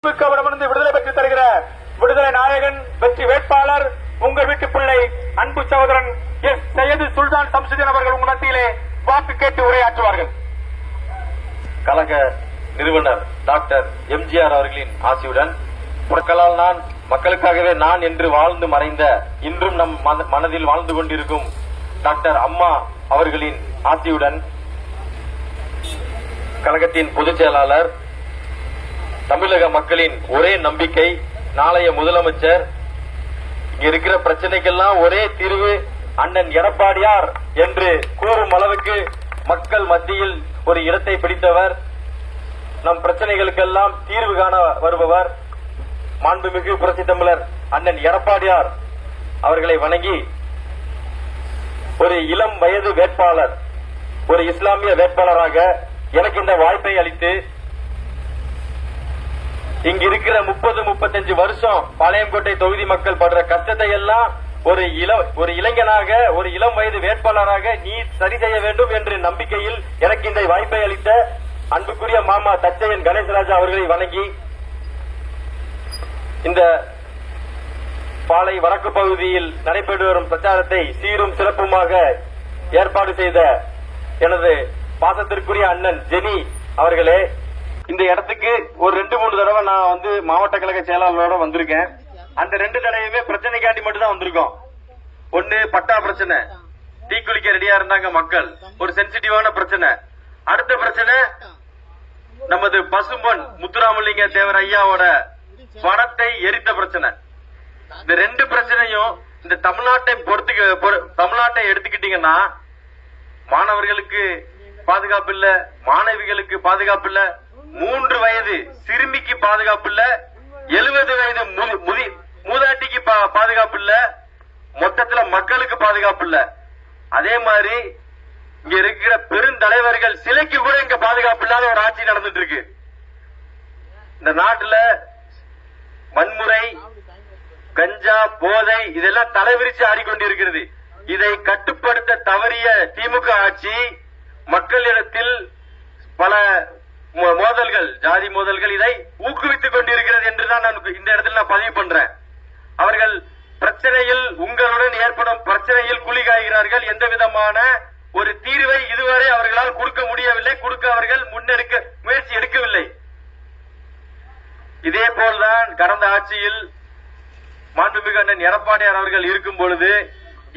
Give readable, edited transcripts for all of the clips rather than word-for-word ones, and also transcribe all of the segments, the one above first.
விடுதலை பெற்று தருகிற விடுதலை நாயகன் வெற்றி வேட்பாளர் உங்கள் வீட்டு பிள்ளை அன்பு சகோதரன் எஸ் சையது சுல்தான் சம்சுதீன் அவர்கள் உங்கள் மத்தியிலே வாக்கு கேட்டு உரையாற்றுவார்கள். கழக நிறுவனர் டாக்டர் எம்ஜிஆர் அவர்களின் ஆசியுடன் புறக்களால் நான் மக்களுக்காகவே நான் என்று வாழ்ந்து மறைந்த இன்றும் நம் மனதில் வாழ்ந்து கொண்டிருக்கும் டாக்டர் அம்மா அவர்களின் ஆசியுடன் கழகத்தின் பொதுச் செயலாளர் தமிழக மக்களின் ஒரே நம்பிக்கை நாளைய முதலமைச்சர் இங்க இருக்கிற பிரச்சனைக்கெல்லாம் ஒரே தீர்வு அண்ணன் எடப்பாடியார் என்று கூறும் அளவுக்கு மக்கள் மத்தியில் ஒரு இடத்தை பிடித்தவர், நம் பிரச்சனைகளுக்கெல்லாம் தீர்வு காண வருபவர் மாண்புமிகு புரட்சி தமிழர் அண்ணன் எடப்பாடியார் அவர்களை வணங்கி ஒரு இளம் வயது வேட்பாளர், ஒரு இஸ்லாமிய வேட்பாளராக எனக்கு இந்த வாய்ப்பை அளித்து இங்க இருக்கிற 30-35 வருஷம் பாளையங்கோட்டை தொகுதி மக்கள் படுற கஷ்டத்தை எல்லாம் ஒரு இளைஞனாக ஒரு இளம் வயது வேட்பாளராக நீ சரி செய்ய வேண்டும் என்ற நம்பிக்கையில் எனக்கு இந்த வாய்ப்பை அளித்த அன்புக்குரிய மாமா தச்சையன் கணேசராஜா அவர்களை வணங்கி இந்த பாளை வடக்கு பகுதியில் நடைபெற்று வரும் பிரச்சாரத்தை சீரும் சிறப்புமாக ஏற்பாடு செய்த எனது பாசத்திற்குரிய அண்ணன் ஜெனி அவர்களே, இந்த இடத்துக்கு ஒரு 2-3 தடவை நான் மாவட்ட கழக செயலாளரோட வந்திருக்கேன். அந்த 2 தடவையுமே பிரச்சனைக்காண்டி மட்டும் தான் வந்திருக்கோம். ஒன்னு பட்டா பிரச்சனை, தீக்குளிக்க ரெடியா இருந்தாங்க மக்கள், ஒரு சென்சிட்டிவான பிரச்சனை. அடுத்த பிரச்சனை நமது பசும்பொன் முத்துராமலிங்க தேவர் ஐயாவோட பணத்தை எரித்த பிரச்சனை. இந்த 2 பிரச்சனையும் இந்த தமிழ்நாட்டை எடுத்துக்கிட்டீங்கன்னா மாணவர்களுக்கு பாதுகாப்பு இல்ல, மாணவிகளுக்கு பாதுகாப்பு இல்ல, 3 வயது சிறுமிக்கு பாதுகாப்பு இல்ல, 70 வயது மூதாட்டிக்கு பாதுகாப்பு இல்ல, மொத்தத்துல மக்களுக்கு பாதுகாப்பு இல்ல. அதே மாதிரி இங்க இருக்கிற பெருந்தலைவர்கள் சிலைக்கு கூட இங்க பாதுகாப்பு இல்லாத ஒரு ஆட்சி நடந்துட்டு இருக்கு. இந்த நாட்டுல வன்முறை, கஞ்சா, போதை இதெல்லாம் தலைவிரிச்சு ஆடிக்கொண்டிருக்கிறது. இதை கட்டுப்படுத்த தவறிய திமுக ஆட்சி மக்களிடத்தில் பல மோதல்கள், ஜாதி மோதல்கள் இதை ஊக்குவித்துக் கொண்டிருக்கிறது என்றுதான் நான் இந்த இடத்தில் நான் பதிவு பண்றேன். அவர்கள் பிரச்சனையில் உங்களுடன் ஏற்படும் பிரச்சனையில் குழி காய்கிறார்கள். எந்த விதமான ஒரு தீர்வை இதுவரை அவர்களால் கொடுக்க முடியவில்லை, கொடுக்க அவர்கள் முன்னெடுக்க முயற்சி எடுக்கவில்லை. இதே போல்தான் கடந்த ஆட்சியில் மாண்புமிகு அண்ணன் எடப்பாடியார் அவர்கள் இருக்கும் பொழுது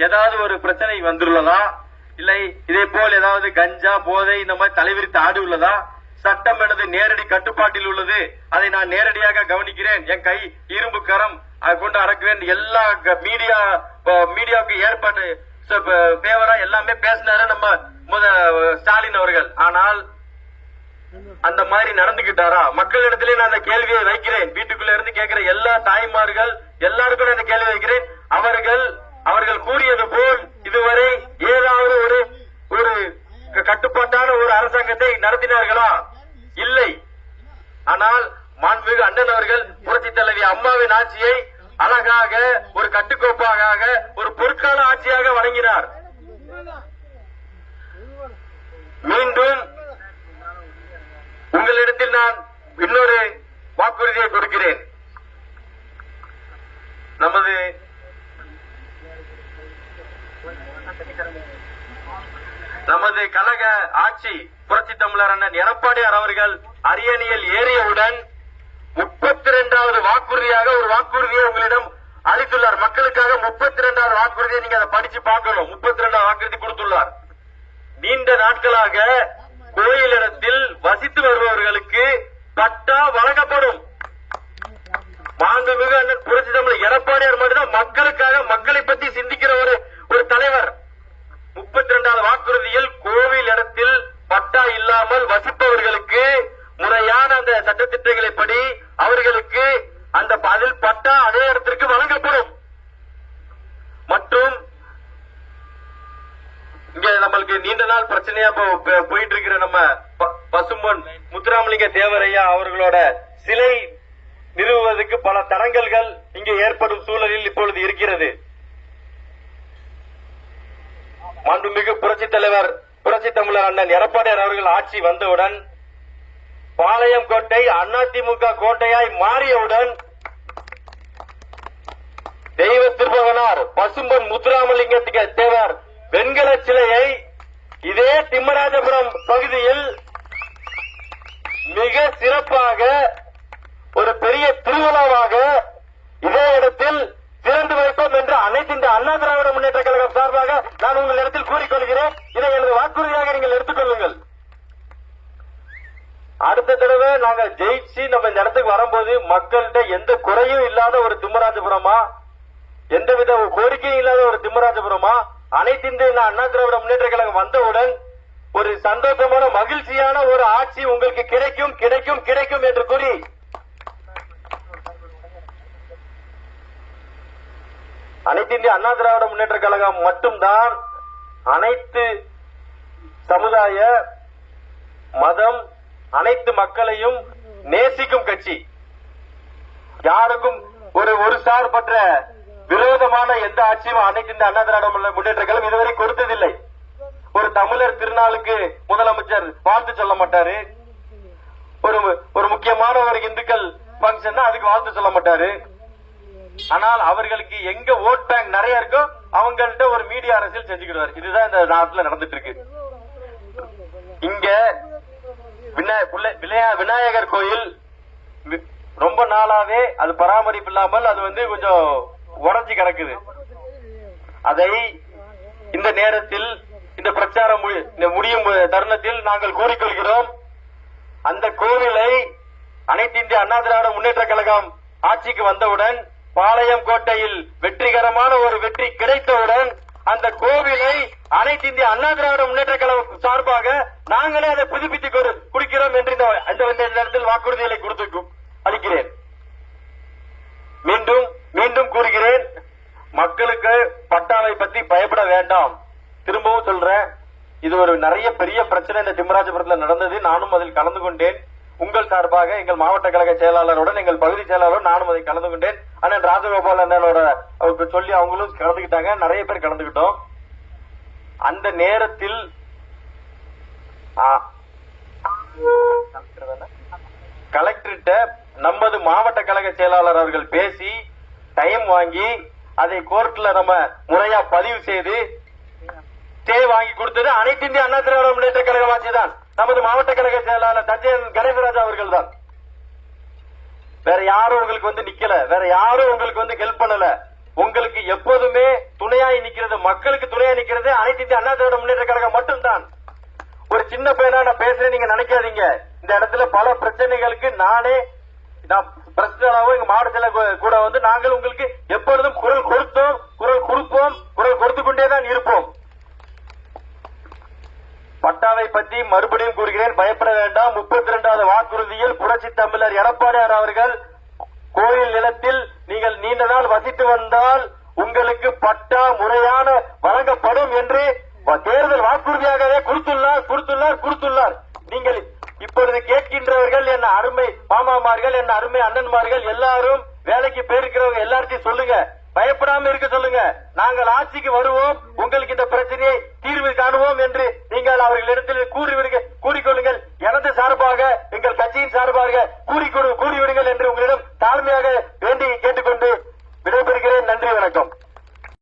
ஏதாவது ஒரு பிரச்சனை வந்துள்ளதா, இல்லை இதே போல் ஏதாவது கஞ்சா, போதை இந்த மாதிரி தலைவிரித்து ஆடு உள்ளதா? சட்டம் எனது நேரடி கட்டுப்பாட்டில் உள்ளது, அதை நான் நேரடியாக கவனிக்கிறேன், என் கை இரும்பு கரம் அதை கொண்டு அடக்குவேன். எல்லா மீடியாவுக்கு ஏற்பாடு பேவரா எல்லாமே பேசினாரு நம்ம ஸ்டாலின் அவர்கள். ஆனால் அந்த மாதிரி நடந்துகிட்டாரா? மக்களிடத்திலே நான் அந்த கேள்வியை வைக்கிறேன். வீட்டுக்குள்ள இருந்து கேட்கிற எல்லா தாய்மார்கள் எல்லாருக்கும் அந்த கேள்வி வைக்கிறேன். அவர்கள் கூறியது போல் இதுவரை ஏதாவது ஒரு கட்டுப்பாட்டான ஒரு அரசாங்கத்தை நடத்தினார்களா? இல்லை. ஆனால் மாண்புமிகு அண்ணன் அவர்கள் புரட்சி தலைவி அம்மாவின் ஆட்சியை அழகாக ஒரு கட்டுக்கோப்பாக ஒரு பொற்கால ஆட்சியாக வழங்கினார். மீண்டும் உங்களிடத்தில் நான் இன்னொரு வாக்குறுதியை கொடுக்கிறேன். நமது கழக ஆட்சி புரட்சி தமிழர் அண்ணன் எடப்பாடியார் அவர்கள் அரியணையில் ஏறியவுடன் 32வது வாக்குறுதியாக ஒரு வாக்குறுதியை உங்களிடம் அளித்துள்ளார். மக்களுக்காக 32வது வாக்குறுதியை நீங்க அதை படிச்சு பார்க்கணும். 32வது வாக்குறுதி கொடுத்துள்ளார். நீண்ட நாட்களாக கோயிலிடத்தில் வசித்து வருபவர்களுக்கு பட்டா வழங்கப்படும். மாண்புமிகு அண்ணன் புரட்சி தமிழர் எடப்பாடியார் மட்டும்தான் மக்களுக்காக, மக்களை பற்றி சிந்திக்கிற ஒரு தலைவர். 32வது வாக்குறுதியில் கோவில் இடத்தில் பட்டா இல்லாமல் வசிப்பவர்களுக்கு முறையான அந்த சட்டத்திட்டங்களை படி அவர்களுக்கு அந்த அதில் பட்டா அதே இடத்திற்கு வழங்கப்படும். மற்றும் இங்க நம்மளுக்கு நீண்ட நாள் பிரச்சனையா போயிட்டு இருக்கிற நம்ம பசும்பொன் முத்துராமலிங்க தேவரையா அவர்களோட சிலை நிறுவுவதற்கு பல தடங்கல்கள் இங்கே ஏற்படும் சூழலில் இப்பொழுது இருக்கிறது. மாண்புமிகு புரட்சி தலைவர் புரட்சி தமிழர் அண்ணன் எடப்பாடியார் அவர்கள் ஆட்சி வந்தவுடன் பாளையம் கோட்டை அதிமுக கோட்டையாய் மாறியவுடன் தெய்வ திருமகனார் பசும்பொன் முத்துராமலிங்க தேவர் வெண்கல சிலையை இதே திம்மராஜபுரம் பகுதியில் மிக சிறப்பாக ஒரு பெரிய திருவிழாவாக இதே இடத்தில் திறந்து வைப்போம் என்று அனைத்து இந்த அண்ணா திராவிட முன்னேற்ற கழகம் சார்பாக நான் உங்கள் இடத்தில் கூறிக்கொள்கிறேன். இதை எனது வாக்குறுதியாக நீங்கள் எடுத்துக் கொள்ளுங்கள். அடுத்த தடவை நாங்க ஜெயிச்சு நம்ம இந்த இடத்துக்கு வரும்போது மக்கள்கிட்ட எந்த குறையும் இல்லாத ஒரு திம்மராஜபுரமா, எந்தவித கோரிக்கையும் இல்லாத ஒரு திம்மராஜபுரமா, அனைத்து இந்திய அண்ணா திராவிட முன்னேற்ற கழகம் வந்தவுடன் ஒரு சந்தோஷமான மகிழ்ச்சியான ஒரு ஆட்சி உங்களுக்கு கிடைக்கும் கிடைக்கும் கிடைக்கும் என்று கூறி அனைத்து இந்திய அண்ணா திராவிட முன்னேற்ற கழகம் மட்டும்தான் அனைத்து சமுதாய மதம் அனைத்து மக்களையும் நேசிக்கும் கட்சி. யாருக்கும் ஒரு சார்பற்ற விரோதமான எந்த ஆட்சியும் அனைத்து இந்த அண்ணா திராவிட முன்னேற்ற கழகம் இதுவரை கொடுத்ததில்லை. ஒரு தமிழர் திருநாளுக்கு முதலமைச்சர் வாழ்த்து சொல்ல மாட்டாரு. ஒரு முக்கியமான ஒரு இந்துக்கள் பங்கன் அதுக்கு வாழ்த்து சொல்ல மாட்டாரு. ஆனால் அவர்களுக்கு எங்க ஓட் பேங்க் நிறைய இருக்கோ அவங்கள்ட்ட ஒரு மீடியா அரசியல் செஞ்சுக்கிடுவார். இதுதான் இந்த நாட்டில் நடந்துட்டு இருக்கு. இங்க விநாயகர் கோயில் ரொம்ப நாளாவே அது பராமரிப்பு இல்லாமல் அது கொஞ்சம் உடஞ்சி கிடக்குது. அதை இந்த நேரத்தில் இந்த பிரச்சாரம் முடியும் தருணத்தில் நாங்கள் கூறிக்கொள்கிறோம். அந்த கோவிலை அனைத்து இந்திய அண்ணா திராவிட முன்னேற்ற கழகம் ஆட்சிக்கு வந்தவுடன் பாளையம் கோட்டையில் வெற்றிகரமான ஒரு வெற்றி கிடைத்தவுடன் அந்த கோவிலை அனைத்து இந்திய அண்ணா திராவிட முன்னேற்ற கழகம் சார்பாக நாங்களே அதை புதுப்பித்துக் கொடுக்கிறோம் என்று இந்த நேரத்தில் வாக்குறுதிகளை கொடுத்து அளிக்கிறேன். மீண்டும் மீண்டும் கூறுகிறேன், மக்களுக்கு பட்டாவை பற்றி பயப்பட வேண்டாம். திரும்பவும் சொல்றேன், இது ஒரு நிறைய பெரிய பிரச்சனை இந்த திம்மராஜபுரத்தில் நடந்தது. நானும் அதில் கலந்து கொண்டேன். உங்கள் சார்பாக எங்கள் மாவட்ட கழக செயலாளருடன் எங்கள் பகுதி செயலாளரும் நானும் அதில் கலந்து கொண்டேன். அண்ணன் ராஜகோபால் அண்ணனோட அவருக்கு சொல்லி அவங்களும் கலந்துக்கிட்டாங்க. நிறைய பேர் கலந்துக்கிட்டோம். அந்த நேரத்தில் கலெக்டர்கிட்ட நமது மாவட்ட கழக செயலாளர் அவர்கள் பேசி டைம் வாங்கி அதை கோர்ட்ல நம்ம முறையா பதிவு செய்து ஸ்டே வாங்கி கொடுத்தது அனைத்து இந்திய அண்ணா திராவிட முன்னேற்ற கழகம் ஆட்சிதான். நமது மாவட்ட கழக செயலாளர் தஞ்சையன் கணேசராஜா அவர்கள் தான். வேற யாரும் உங்களுக்கு நிக்கல, வேற யாரும் உங்களுக்கு ஹெல்ப் பண்ணல. உங்களுக்கு எப்போதுமே துணையாய் நிக்கிறது, மக்களுக்கு துணையா நிக்கிறது அனைத்து இந்திய அண்ணா திராவிட முன்னேற்ற கழகம் மட்டும்தான். ஒரு சின்ன பையனா நான் பேசுறேன் நீங்க நினைக்காதீங்க. இந்த இடத்துல பல பிரச்சனைகளுக்கு நானே பிரச்சனாவும் எங்க மாவட்டத்தில் கூட நாங்கள் உங்களுக்கு எப்பொழுதும் குரல் கொடுத்தோம், குரல் கொடுப்போம், குரல் கொடுத்து கொண்டே தான் இருப்போம். பட்டாவை பற்றி மறுபடியும் கூறுகிறேன், பயப்பட வேண்டாம். 32வது வாக்குறுதியில் புரட்சி தமிழர் எடப்பாடியார் அவர்கள் கோயில் நிலத்தில் நீங்கள் நீண்ட நாள் வசித்து வந்தால் உங்களுக்கு பட்டா முறையான வழங்கப்படும் என்று தேர்தல் வாக்குறுதியாகவே கொடுத்துள்ளார். நீங்கள் இப்பொழுது கேட்கின்றவர்கள் என்ன அருமை மாமாமார்கள், என்ன அருமை அண்ணன்மார்கள் எல்லாரும் வேலைக்கு போயிருக்கிறவங்க எல்லார்ட்டையும் சொல்லுங்க, பயப்படாம இருக்க சொல்லுங்க. நாங்கள் ஆட்சிக்கு வருவோம், உங்களுக்கு இந்த பிரச்சனையை தீர்வு காணுவோம் என்று நீங்கள் அவர்களிடத்தில்